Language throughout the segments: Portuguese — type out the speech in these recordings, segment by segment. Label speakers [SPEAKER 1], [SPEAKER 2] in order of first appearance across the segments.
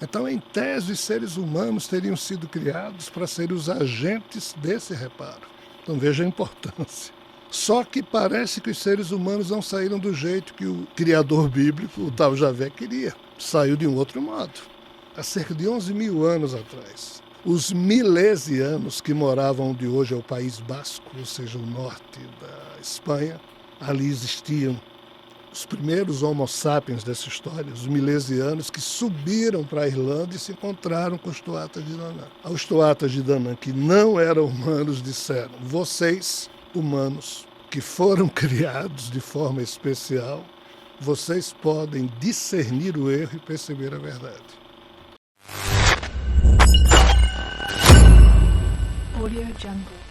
[SPEAKER 1] Então, em tese, os seres humanos teriam sido criados para serem os agentes desse reparo. Então, veja a importância. Só que parece que os seres humanos não saíram do jeito que o criador bíblico, o tal Javé, queria. Saiu de um outro modo. Há cerca de 11 mil anos atrás, os milesianos que moravam onde hoje é o País Basco, ou seja, o norte da Espanha, ali existiam os primeiros homo sapiens dessa história, os milesianos que subiram para a Irlanda e se encontraram com os tuatas de Danã. Os tuatas de Danã, que não eram humanos, disseram: vocês, humanos, que foram criados de forma especial, vocês podem discernir o erro e perceber a verdade.
[SPEAKER 2] Audio Jungle.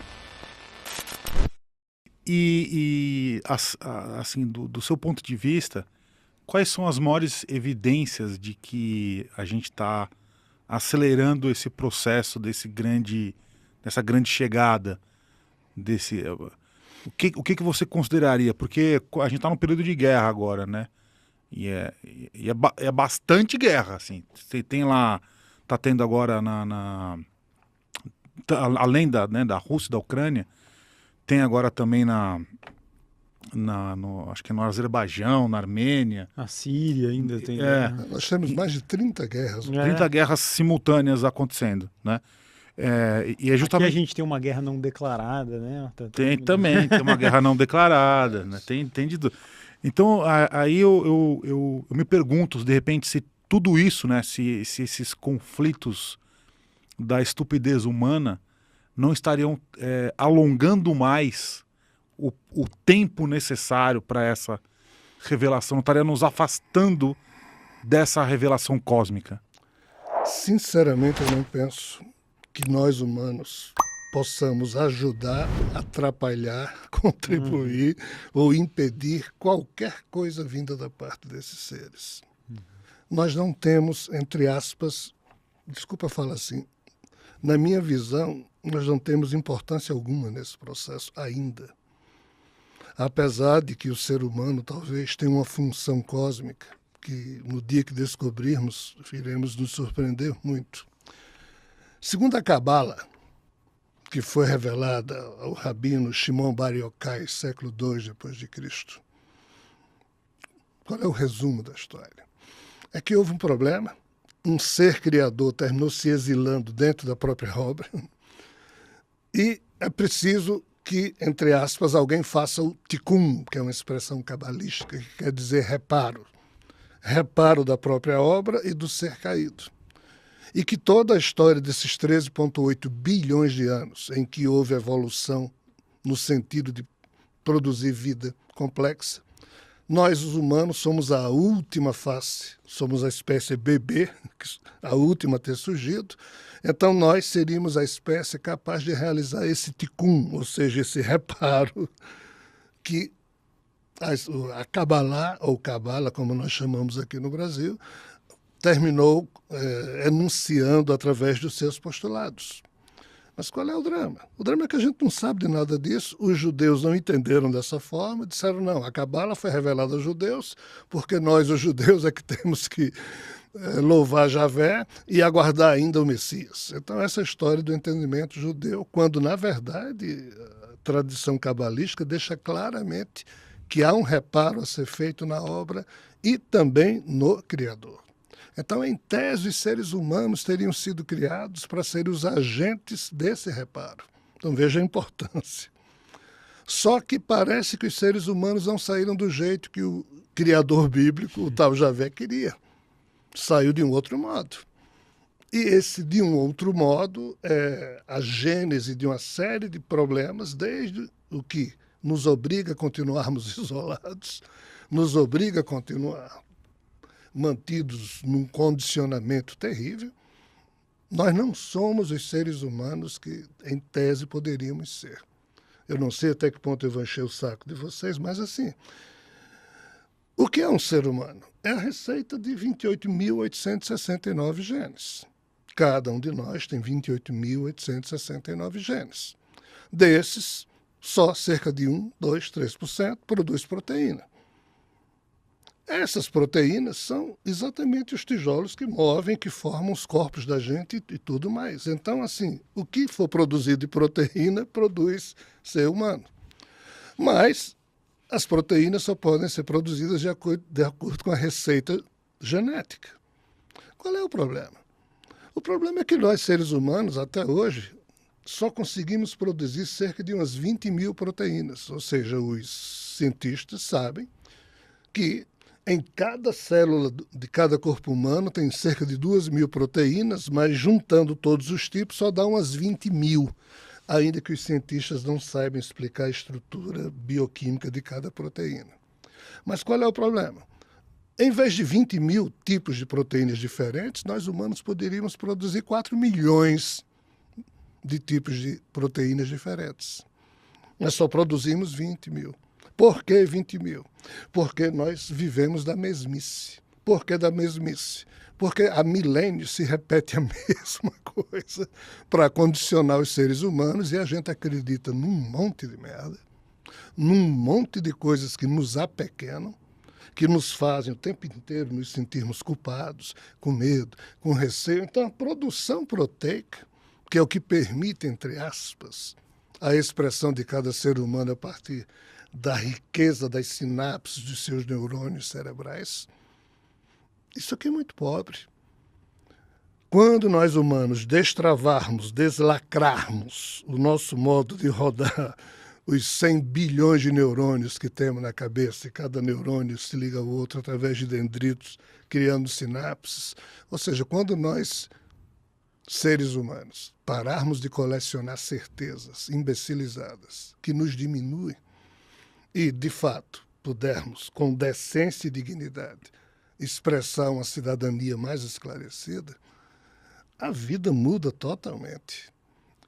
[SPEAKER 3] Assim, do seu ponto de vista, quais são as maiores evidências de que a gente está acelerando esse processo dessa grande chegada o que você consideraria? Porque a gente está num período de guerra agora, né? É bastante guerra, assim. Você tem lá, tá tendo agora além da Rússia e da Ucrânia, tem agora também acho que no Azerbaijão, na Armênia.
[SPEAKER 4] A Síria ainda tem.
[SPEAKER 1] Nós temos mais de 30 guerras.
[SPEAKER 3] 30 guerras simultâneas acontecendo, né? E é justamente...
[SPEAKER 4] Aqui a gente tem uma guerra não declarada, né?
[SPEAKER 3] Tem uma guerra não declarada, né? Tem de tudo. Então, aí eu me pergunto, de repente, se tudo isso, né? Se esses conflitos da estupidez humana não estariam alongando mais o tempo necessário para essa revelação, não estaria nos afastando dessa revelação cósmica?
[SPEAKER 1] Sinceramente, eu não penso que nós humanos possamos ajudar, atrapalhar, contribuir ou impedir qualquer coisa vinda da parte desses seres. Nós não temos, entre aspas, desculpa falar assim, na minha visão, nós não temos importância alguma nesse processo ainda. Apesar de que o ser humano talvez tenha uma função cósmica, que no dia que descobrirmos, iremos nos surpreender muito. Segundo a Cabala, que foi revelada ao rabino Shimon Bar Yochai, século II depois de Cristo, qual é o resumo da história? É que houve um problema, um ser criador terminou se exilando dentro da própria obra e é preciso que, entre aspas, alguém faça o tikkun, que é uma expressão cabalística, que quer dizer reparo. Reparo da própria obra e do ser caído. E que toda a história desses 13,8 bilhões de anos em que houve evolução no sentido de produzir vida complexa, nós, os humanos, somos a última face, somos a espécie bebê, a última a ter surgido, então nós seríamos a espécie capaz de realizar esse tikkun, ou seja, esse reparo que a Kabbalah, ou Cabala, como nós chamamos aqui no Brasil, terminou enunciando através dos seus postulados. Mas qual é o drama? O drama é que a gente não sabe de nada disso, os judeus não entenderam dessa forma, disseram não, a Cabala foi revelada aos judeus, porque nós, os judeus, é que temos que louvar Javé e aguardar ainda o Messias. Então essa história do entendimento judeu, quando na verdade a tradição cabalística deixa claramente que há um reparo a ser feito na obra e também no Criador. Então, em tese, os seres humanos teriam sido criados para serem os agentes desse reparo. Então, veja a importância. Só que parece que os seres humanos não saíram do jeito que o criador bíblico, o tal Javé, queria. Saiu de um outro modo. E esse, de um outro modo, é a gênese de uma série de problemas, desde o que nos obriga a continuarmos isolados, nos obriga a continuar mantidos num condicionamento terrível. Nós não somos os seres humanos que, em tese, poderíamos ser. Eu não sei até que ponto eu vou encher o saco de vocês, mas assim, o que é um ser humano? É a receita de 28.869 genes. Cada um de nós tem 28.869 genes. Desses, só cerca de 1, 2, 3% produz proteína. Essas proteínas são exatamente os tijolos que movem, que formam os corpos da gente e tudo mais. Então, assim, o que for produzido de proteína produz ser humano. Mas as proteínas só podem ser produzidas de acordo com a receita genética. Qual é o problema? O problema é que nós, seres humanos, até hoje, só conseguimos produzir cerca de umas 20 mil proteínas. Ou seja, os cientistas sabem que em cada célula de cada corpo humano tem cerca de 2.000 proteínas, mas juntando todos os tipos só dá umas 20 mil, ainda que os cientistas não saibam explicar a estrutura bioquímica de cada proteína. Mas qual é o problema? Em vez de 20 mil tipos de proteínas diferentes, nós humanos poderíamos produzir 4 milhões de tipos de proteínas diferentes. Nós só produzimos 20 mil. Por que 20 mil? Porque nós vivemos da mesmice. Por que da mesmice? Porque há milênios se repete a mesma coisa para condicionar os seres humanos e a gente acredita num monte de merda, num monte de coisas que nos apequenam, que nos fazem o tempo inteiro nos sentirmos culpados, com medo, com receio. Então, a produção proteica, que é o que permite, entre aspas, a expressão de cada ser humano a partir da riqueza das sinapses dos seus neurônios cerebrais, isso aqui é muito pobre. Quando nós humanos destravarmos, deslacrarmos o nosso modo de rodar os 100 bilhões de neurônios que temos na cabeça, e cada neurônio se liga ao outro através de dendritos, criando sinapses, ou seja, quando nós, seres humanos, pararmos de colecionar certezas imbecilizadas que nos diminuem, e, de fato, pudermos, com decência e dignidade, expressar uma cidadania mais esclarecida, a vida muda totalmente.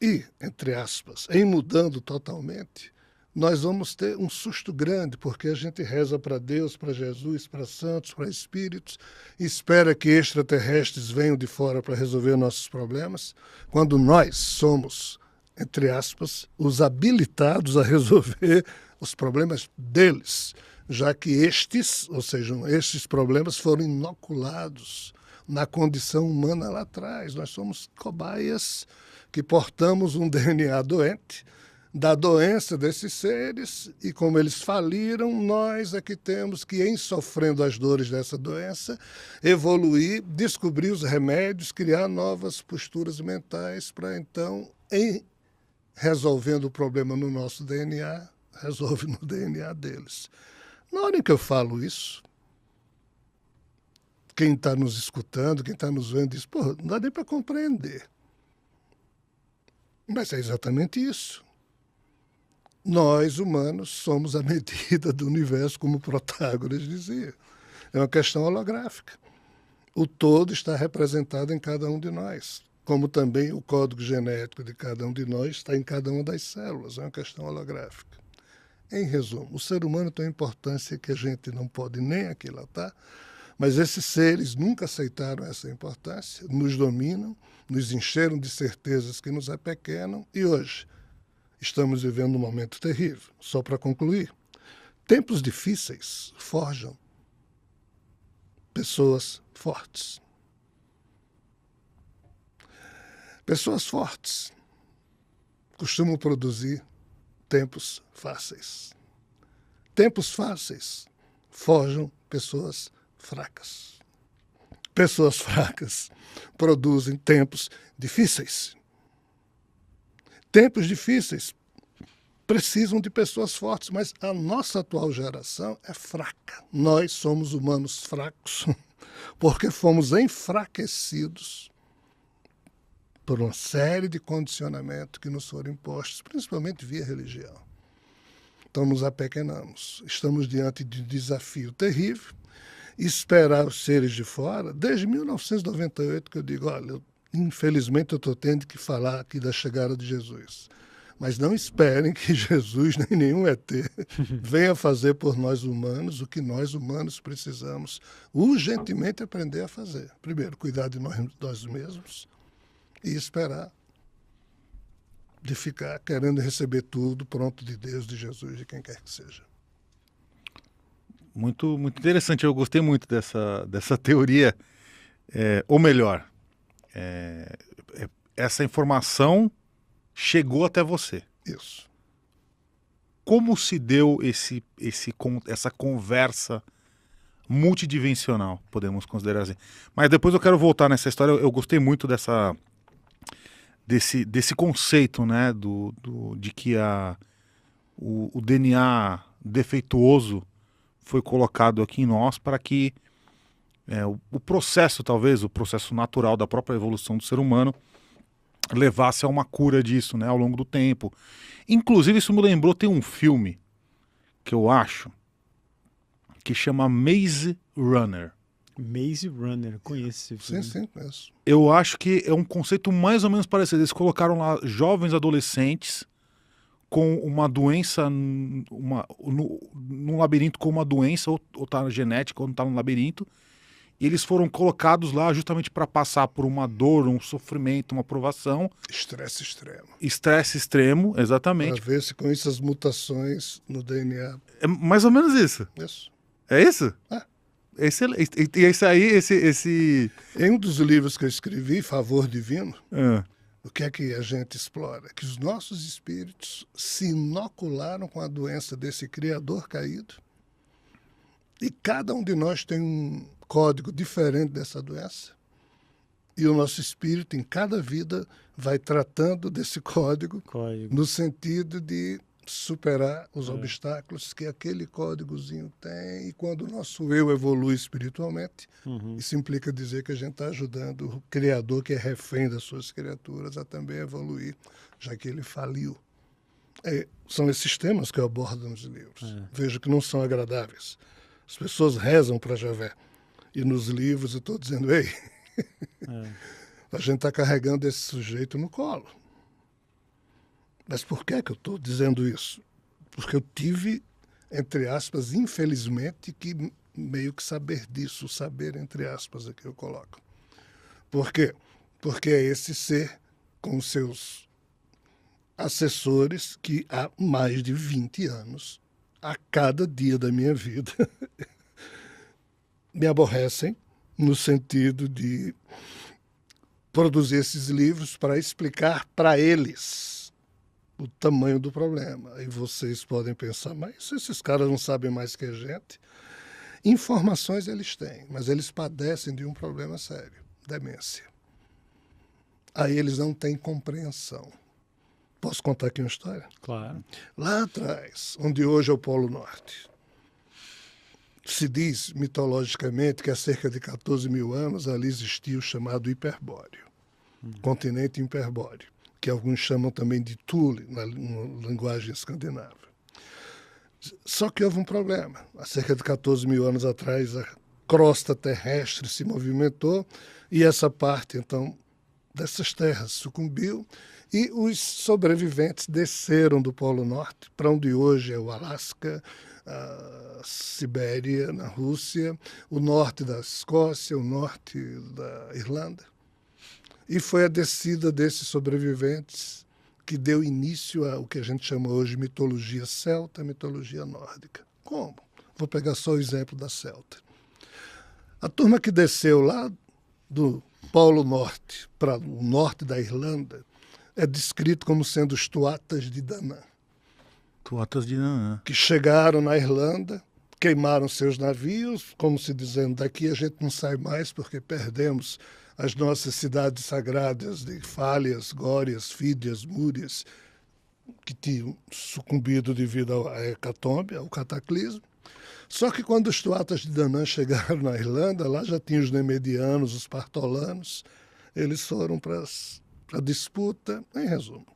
[SPEAKER 1] E, entre aspas, em mudando totalmente, nós vamos ter um susto grande, porque a gente reza para Deus, para Jesus, para santos, para espíritos, espera que extraterrestres venham de fora para resolver nossos problemas, quando nós somos, entre aspas, os habilitados a resolver os problemas deles, já que estes, ou seja, estes problemas foram inoculados na condição humana lá atrás. Nós somos cobaias que portamos um DNA doente da doença desses seres e, como eles faliram, nós é que temos que, em sofrendo as dores dessa doença, evoluir, descobrir os remédios, criar novas posturas mentais para, então, em resolvendo o problema no nosso DNA, resolve no DNA deles. Na hora em que eu falo isso, quem está nos escutando, quem está nos vendo, diz, pô, não dá nem para compreender. Mas é exatamente isso. Nós, humanos, somos a medida do universo, como Protágoras dizia. É uma questão holográfica. O todo está representado em cada um de nós, como também o código genético de cada um de nós está em cada uma das células. É uma questão holográfica. Em resumo, o ser humano tem uma importância que a gente não pode nem aquilatar, mas esses seres nunca aceitaram essa importância, nos dominam, nos encheram de certezas que nos apequenam e hoje estamos vivendo um momento terrível. Só para concluir, tempos difíceis forjam pessoas fortes. Pessoas fortes costumam produzir tempos fáceis. Tempos fáceis forjam pessoas fracas. Pessoas fracas produzem tempos difíceis. Tempos difíceis precisam de pessoas fortes, mas a nossa atual geração é fraca. Nós somos humanos fracos porque fomos enfraquecidos por uma série de condicionamentos que nos foram impostos, principalmente via religião. Então nos apequenamos. Estamos diante de um desafio terrível. Esperar os seres de fora, desde 1998 que eu digo, olha, infelizmente eu estou tendo que falar aqui da chegada de Jesus. Mas não esperem que Jesus, nem nenhum ET, venha fazer por nós humanos o que nós humanos precisamos urgentemente aprender a fazer. Primeiro, cuidar de nós mesmos e esperar de ficar querendo receber tudo pronto de Deus, de Jesus, de quem quer que seja.
[SPEAKER 3] Muito, muito interessante. Eu gostei muito dessa teoria. Ou melhor, essa informação chegou até você.
[SPEAKER 1] Isso.
[SPEAKER 3] Como se deu essa conversa multidimensional, podemos considerar assim. Mas depois eu quero voltar nessa história. Eu gostei muito desse conceito, né, de que o DNA defeituoso foi colocado aqui em nós para que o processo, talvez, o processo natural da própria evolução do ser humano levasse a uma cura disso, né, ao longo do tempo. Inclusive, isso me lembrou, tem um filme que eu acho que chama Maze Runner.
[SPEAKER 4] Maze Runner, conheço esse filme.
[SPEAKER 1] Sim, conheço.
[SPEAKER 3] Eu acho que é um conceito mais ou menos parecido. Eles colocaram lá jovens adolescentes com uma doença, num labirinto com uma doença, ou tá na genética, ou não tá no labirinto, e eles foram colocados lá justamente para passar por uma dor, um sofrimento, uma provação.
[SPEAKER 1] Estresse extremo.
[SPEAKER 3] Estresse extremo, exatamente.
[SPEAKER 1] Para ver se com isso as mutações no DNA.
[SPEAKER 3] É mais ou menos isso.
[SPEAKER 1] Isso.
[SPEAKER 3] É isso?
[SPEAKER 1] É.
[SPEAKER 3] Excelente. E isso aí, esse...
[SPEAKER 1] Em um dos livros que eu escrevi, Favor Divino,
[SPEAKER 3] Ah,
[SPEAKER 1] o que é que a gente explora? Que os nossos espíritos se inocularam com a doença desse Criador caído, e cada um de nós tem um código diferente dessa doença, e o nosso espírito, em cada vida, vai tratando desse código no sentido de superar os obstáculos que aquele códigozinho tem. E quando o nosso eu evolui espiritualmente, isso implica dizer que a gente está ajudando o Criador, que é refém das suas criaturas, a também evoluir, já que ele faliu. São esses temas que eu abordo nos livros. Vejo que não são agradáveis. As pessoas rezam para Javé. E nos livros eu estou dizendo, ei, a gente está carregando esse sujeito no colo. Mas por que eu estou dizendo isso? Porque eu tive, entre aspas, infelizmente, que meio que saber disso, saber, entre aspas, aqui eu coloco. Por quê? Porque é esse ser com seus assessores que há mais de 20 anos, a cada dia da minha vida, me aborrecem no sentido de produzir esses livros para explicar para eles o tamanho do problema. E vocês podem pensar, mas esses caras não sabem mais que a gente. Informações eles têm, mas eles padecem de um problema sério, demência. Aí eles não têm compreensão. Posso contar aqui uma história?
[SPEAKER 4] Claro.
[SPEAKER 1] Lá atrás, onde hoje é o Polo Norte, se diz mitologicamente que há cerca de 14 mil anos ali existia o chamado Hiperbóreo, continente Hiperbóreo, que alguns chamam também de Thule, na linguagem escandinava. Só que houve um problema. Há cerca de 14 mil anos atrás, a crosta terrestre se movimentou e essa parte, então, dessas terras sucumbiu e os sobreviventes desceram do Polo Norte, para onde hoje é o Alasca, a Sibéria, na Rússia, o norte da Escócia, o norte da Irlanda. E foi a descida desses sobreviventes que deu início ao que a gente chama hoje de mitologia celta, mitologia nórdica. Como? Vou pegar só o exemplo da celta. A turma que desceu lá do Polo Norte para o norte da Irlanda é descrito como sendo os Tuatas de Danann.
[SPEAKER 3] Tuatas de Danann.
[SPEAKER 1] Que chegaram na Irlanda, queimaram seus navios, como se dizendo, daqui a gente não sai mais porque perdemos as nossas cidades sagradas de Falhas, Górias, Fídias, Múrias, que tinham sucumbido devido à hecatombe, ao cataclismo. Só que quando os Tuatas de Danann chegaram na Irlanda, lá já tinham os nemedianos, os partolanos, eles foram para a disputa, em resumo.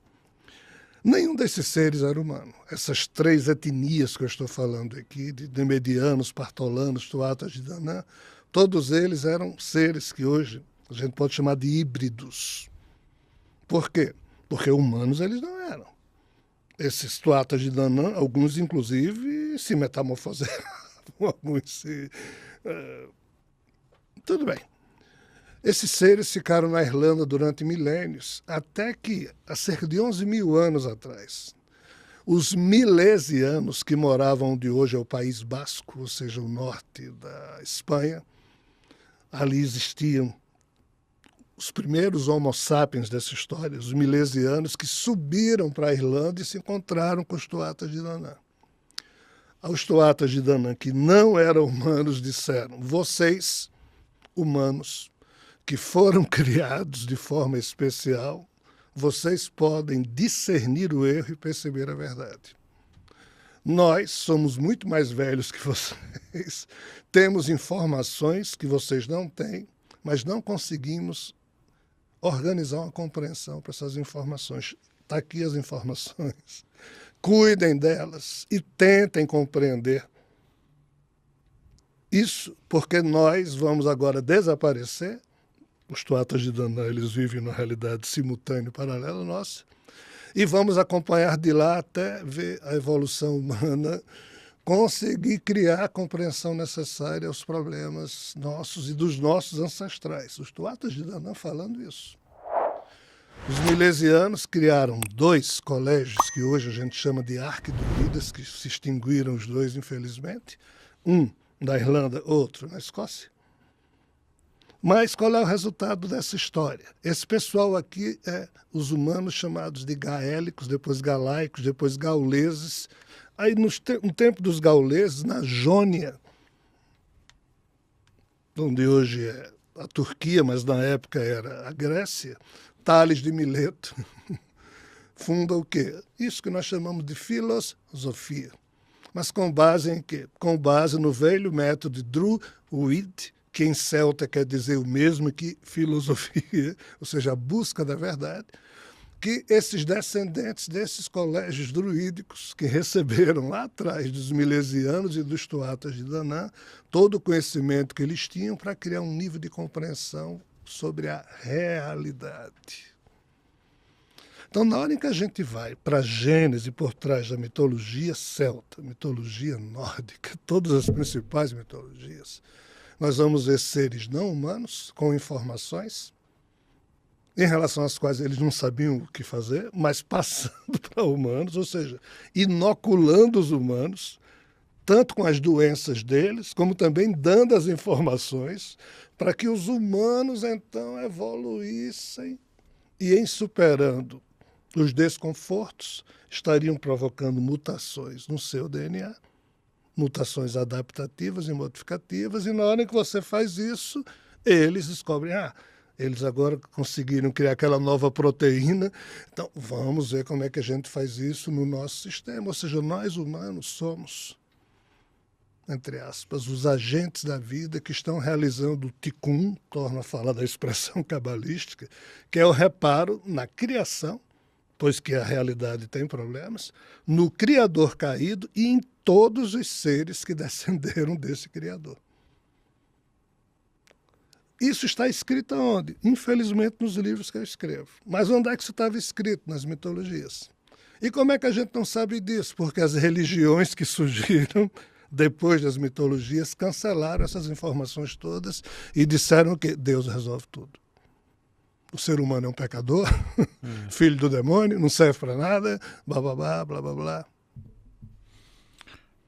[SPEAKER 1] Nenhum desses seres era humano. Essas três etnias que eu estou falando aqui, de nemedianos, partolanos, Tuatas de Danann, todos eles eram seres que hoje a gente pode chamar de híbridos. Por quê? Porque humanos eles não eram. Esses Tuatas de Danann, alguns inclusive se metamorfosearam, alguns se... Tudo bem. Esses seres ficaram na Irlanda durante milênios, até que, há cerca de 11 mil anos atrás, Os milesianos que moravam onde hoje é o País Basco, ou seja, o norte da Espanha, ali existiam os primeiros homo sapiens dessa história, os milesianos que subiram para a Irlanda e se encontraram com os tuatas de Danann. Os tuatas de Danann, que não eram humanos, disseram: vocês, humanos, que foram criados de forma especial, vocês podem discernir o erro e perceber a verdade. Nós somos muito mais velhos que vocês, temos informações que vocês não têm, mas não conseguimos organizar uma compreensão para essas informações. Está aqui as informações. Cuidem delas e tentem compreender isso, porque nós vamos agora desaparecer. Os tuatas de Danann, eles vivem numa realidade simultânea e paralela nossa, e vamos acompanhar de lá até ver a evolução humana conseguir criar a compreensão necessária aos problemas nossos e dos nossos ancestrais. Os tuatas de Danann falando isso. Os milesianos criaram 2 colégios que hoje a gente chama de arquidruidas, que se extinguiram os 2, infelizmente. Um na Irlanda, outro na Escócia. Mas qual é o resultado dessa história? Esse pessoal aqui é os humanos chamados de gaélicos, depois galaicos, depois gauleses. Aí no tempo dos gauleses, na Jônia, onde hoje é a Turquia, mas na época era a Grécia, Tales de Mileto funda o quê? Isso que nós chamamos de filosofia. Mas com base em quê? Com base no velho método Druid, que em celta quer dizer o mesmo que filosofia, ou seja, a busca da verdade, que esses descendentes desses colégios druídicos que receberam lá atrás dos milesianos e dos tuatas de Danann todo o conhecimento que eles tinham para criar um nível de compreensão sobre a realidade. Então, na hora em que a gente vai para a Gênese por trás da mitologia celta, mitologia nórdica, todas as principais mitologias, nós vamos ver seres não humanos com informações em relação às quais eles não sabiam o que fazer, mas passando para humanos, ou seja, inoculando os humanos, tanto com as doenças deles, como também dando as informações para que os humanos, então, evoluíssem e, em superando os desconfortos, estariam provocando mutações no seu DNA, mutações adaptativas e modificativas, e na hora que você faz isso, eles descobrem, eles agora conseguiram criar aquela nova proteína, então vamos ver como é que a gente faz isso no nosso sistema. Ou seja, nós humanos somos, entre aspas, os agentes da vida que estão realizando o tikkun, torno a falar da expressão cabalística, que é o reparo na criação, pois que a realidade tem problemas, no Criador caído e em todos os seres que descenderam desse Criador. Isso está escrito aonde? Infelizmente nos livros que eu escrevo. Mas onde é que isso estava escrito? Nas mitologias. E como é que a gente não sabe disso? Porque as religiões que surgiram depois das mitologias cancelaram essas informações todas e disseram que Deus resolve tudo. O ser humano é um pecador, filho do demônio, não serve para nada, blá, blá, blá, blá, blá, blá.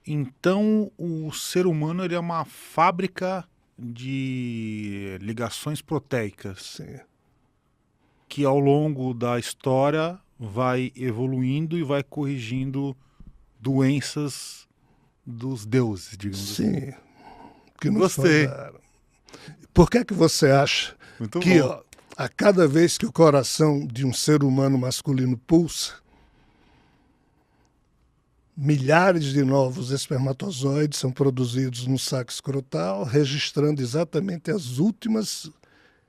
[SPEAKER 3] Então, o ser humano ele é uma fábrica de ligações proteicas.
[SPEAKER 1] Sim.
[SPEAKER 3] Que ao longo da história vai evoluindo e vai corrigindo doenças dos deuses, digamos assim.
[SPEAKER 1] Sim. Que nos
[SPEAKER 3] Gostei.
[SPEAKER 1] mandaram. Por que você acha
[SPEAKER 3] Muito
[SPEAKER 1] que
[SPEAKER 3] bom.
[SPEAKER 1] a cada vez que o coração de um ser humano masculino pulsa, milhares de novos espermatozoides são produzidos no saco escrotal, registrando exatamente as últimas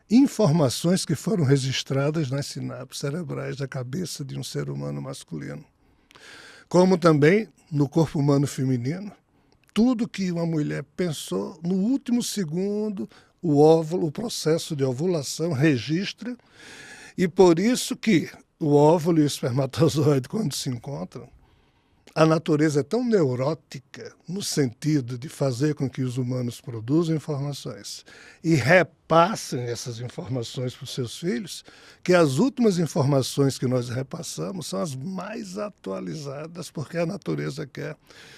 [SPEAKER 1] informações que foram registradas nas sinapses cerebrais da cabeça de um ser humano masculino. Como também no corpo humano feminino, tudo que uma mulher pensou, no último segundo, o óvulo, o processo de ovulação registra, e por isso que o óvulo e o espermatozoide, quando se encontram, A natureza é tão neurótica no sentido de fazer com que os humanos produzam informações e repassem essas informações para os seus filhos, que as últimas informações que nós repassamos são as mais atualizadas, porque a natureza quer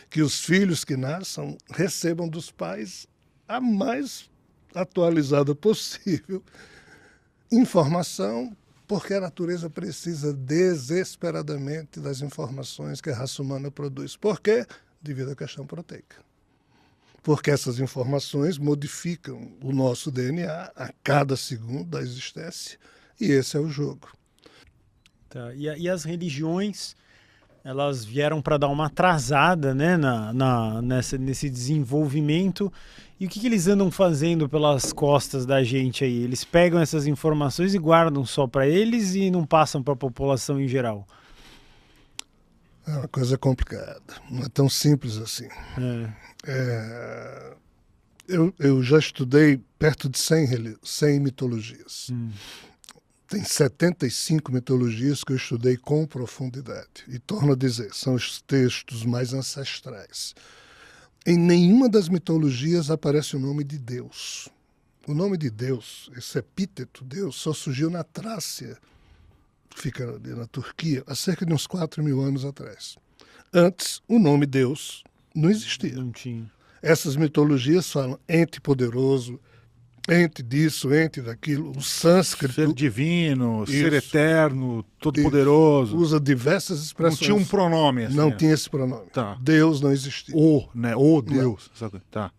[SPEAKER 1] que os filhos que nasçam recebam dos pais a mais atualizada possível informação, porque a natureza precisa desesperadamente das informações que a raça humana produz. Por quê? Devido à questão proteica. Porque essas informações modificam o nosso DNA a cada segundo da existência, e esse é o jogo.
[SPEAKER 4] Tá. E as religiões, elas vieram para dar uma atrasada, né, nesse desenvolvimento. E o que eles andam fazendo pelas costas da gente aí? Eles pegam essas informações e guardam só para eles e não passam para a população em geral?
[SPEAKER 1] É uma coisa complicada, não é tão simples assim. Eu já estudei perto de 100 mitologias. Tem 75 mitologias que eu estudei com profundidade. E torno a dizer, são os textos mais ancestrais. Em nenhuma das mitologias aparece o nome de Deus. O nome de Deus, esse epíteto Deus, só surgiu na Trácia, que fica ali na Turquia, há cerca de uns 4.000 anos atrás. Antes, o nome Deus não existia.
[SPEAKER 4] Não tinha.
[SPEAKER 1] Essas mitologias falam ente poderoso, ente disso, ente daquilo, o sânscrito.
[SPEAKER 3] Ser divino,
[SPEAKER 1] Isso.
[SPEAKER 3] ser eterno, todo-poderoso.
[SPEAKER 1] Usa diversas
[SPEAKER 3] Não
[SPEAKER 1] expressões.
[SPEAKER 3] tinha um pronome assim.
[SPEAKER 1] Não
[SPEAKER 3] né?
[SPEAKER 1] tinha esse pronome.
[SPEAKER 3] Tá.
[SPEAKER 1] Deus não existia.
[SPEAKER 3] O, né? O Deus. Sabe? Tá.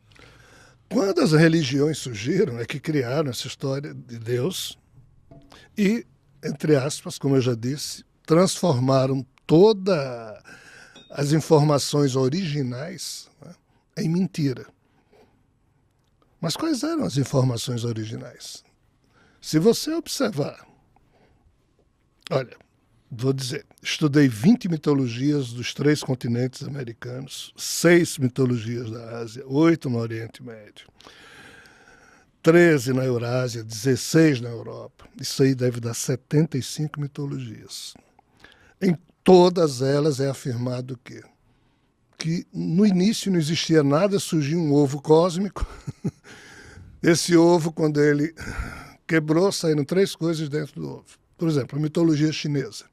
[SPEAKER 1] Quando as religiões surgiram, é que criaram essa história de Deus e, entre aspas, como eu já disse, transformaram todas as informações originais, né, em mentira. Mas quais eram as informações originais? Se você observar, olha, vou dizer, estudei 20 mitologias dos 3 continentes americanos, 6 mitologias da Ásia, 8 no Oriente Médio, 13 na Eurásia, 16 na Europa. Isso aí deve dar 75 mitologias. Em todas elas é afirmado o quê? Que no início não existia nada, surgiu um ovo cósmico. Esse ovo, quando ele quebrou, saíram 3 coisas dentro do ovo. Por exemplo, a mitologia chinesa.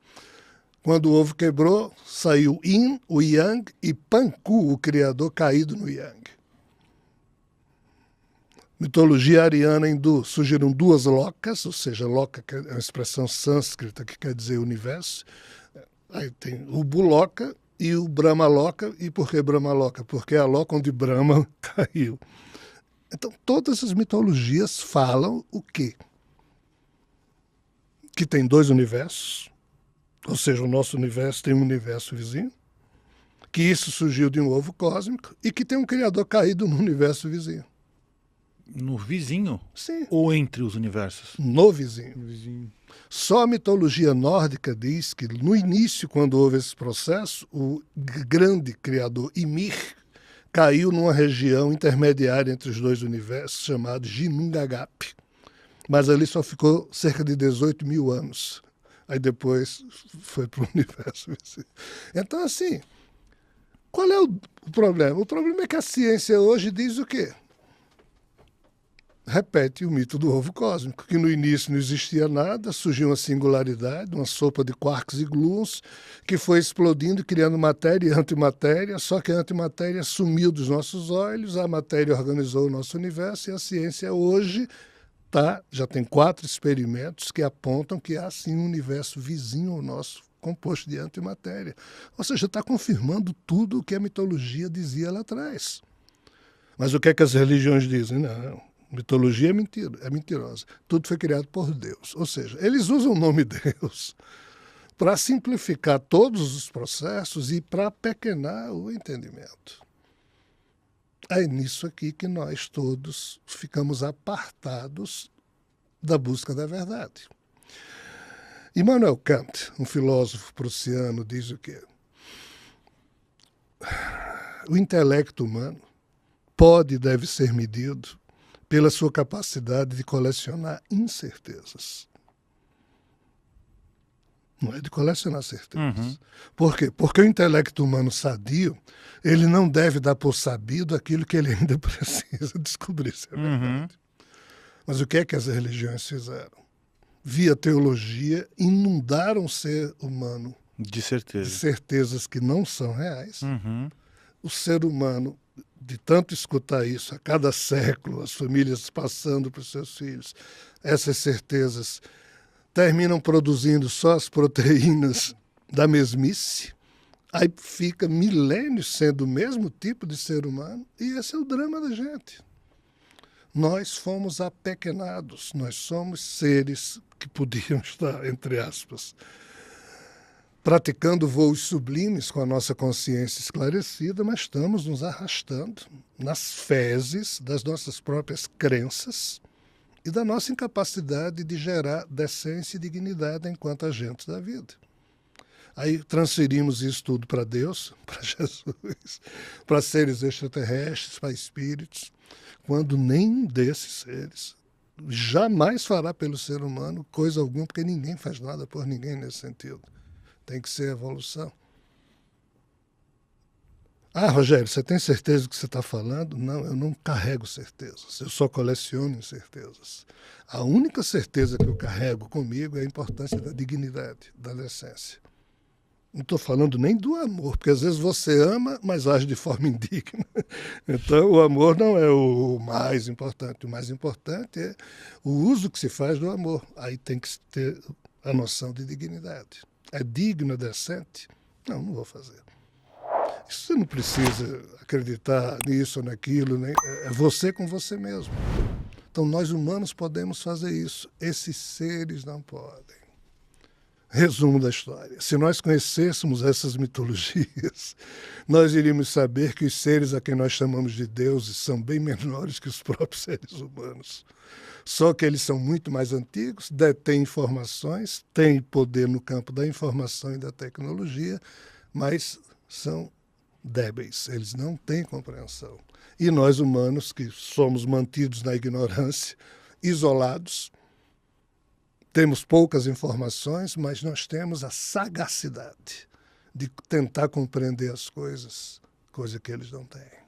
[SPEAKER 1] Quando o ovo quebrou, saiu Yin, o Yang, e Panku, o criador, caído no Yang. Mitologia ariana hindu, surgiram 2 locas, ou seja, loka é uma expressão sânscrita que quer dizer universo. Aí tem o Buloka e o Brahmaloka. E por que Brahmaloka? Porque é a loca onde Brahma caiu. Então, todas as mitologias falam o quê? Que tem 2 universos, ou seja, o nosso universo tem um universo vizinho, que isso surgiu de um ovo cósmico e que tem um criador caído no universo vizinho.
[SPEAKER 3] No vizinho?
[SPEAKER 1] Sim.
[SPEAKER 3] Ou entre os universos?
[SPEAKER 1] No vizinho. Só a mitologia nórdica diz que no início, quando houve esse processo, o grande criador Ymir caiu numa região intermediária entre os 2 universos, chamado Ginnungagap. Mas ali só ficou cerca de 18.000 anos. Aí depois foi para o universo. Então, assim, qual é o problema? O problema é que a ciência hoje diz o quê? Repete o mito do ovo cósmico, que no início não existia nada, surgiu uma singularidade, uma sopa de quarks e gluons, que foi explodindo, criando matéria e antimatéria, só que a antimatéria sumiu dos nossos olhos, a matéria organizou o nosso universo, e a ciência hoje já tem 4 experimentos que apontam que há sim um universo vizinho ao nosso, composto de antimatéria. Ou seja, está confirmando tudo o que a mitologia dizia lá atrás. Mas o que é que as religiões dizem? Não. Mitologia é mentirosa. Tudo foi criado por Deus. Ou seja, eles usam o nome Deus para simplificar todos os processos e para apequenar o entendimento. É nisso aqui que nós todos ficamos apartados da busca da verdade. Immanuel Kant, um filósofo prussiano, diz o quê? O intelecto humano pode e deve ser medido pela sua capacidade de colecionar incertezas. não é de colecionar certezas.
[SPEAKER 3] Uhum.
[SPEAKER 1] Por quê? Porque o intelecto humano sadio, ele não deve dar por sabido aquilo que ele ainda precisa descobrir, se é verdade.
[SPEAKER 3] Uhum.
[SPEAKER 1] Mas o que é que as religiões fizeram? Via teologia, inundaram o ser humano
[SPEAKER 3] De
[SPEAKER 1] de
[SPEAKER 3] certeza.
[SPEAKER 1] certezas que não são reais.
[SPEAKER 3] Uhum.
[SPEAKER 1] O ser humano, de tanto escutar isso a cada século, as famílias passando para os seus filhos, essas certezas terminam produzindo só as proteínas da mesmice, aí fica milênios sendo o mesmo tipo de ser humano, e esse é o drama da gente. Nós fomos apequenados, nós somos seres que podiam estar, entre aspas, praticando voos sublimes com a nossa consciência esclarecida, mas estamos nos arrastando nas fezes das nossas próprias crenças e da nossa incapacidade de gerar decência e dignidade enquanto agentes da vida. Aí transferimos isso tudo para Deus, para Jesus, para seres extraterrestres, para espíritos, quando nenhum desses seres jamais fará pelo ser humano coisa alguma, porque ninguém faz nada por ninguém nesse sentido. Tem que ser evolução. Ah, Rogério, você tem certeza do que você está falando? Não, eu não carrego certezas, eu só coleciono incertezas. A única certeza que eu carrego comigo é a importância da dignidade, da decência. Não estou falando nem do amor, porque às vezes você ama, mas age de forma indigna. Então, o amor não é o mais importante. O mais importante é o uso que se faz do amor. Aí tem que ter a noção de dignidade. É digno, é decente? Não, não vou fazer. Isso você não precisa acreditar nisso ou naquilo, né? É você com você mesmo. Então, nós humanos podemos fazer isso. Esses seres não podem. Resumo da história. Se nós conhecêssemos essas mitologias, nós iríamos saber que os seres a quem nós chamamos de deuses são bem menores que os próprios seres humanos. Só que eles são muito mais antigos, detêm informações, têm poder no campo da informação e da tecnologia, mas são débeis, eles não têm compreensão. E nós humanos, que somos mantidos na ignorância, isolados, temos poucas informações, mas nós temos a sagacidade de tentar compreender as coisas, coisa que eles não têm.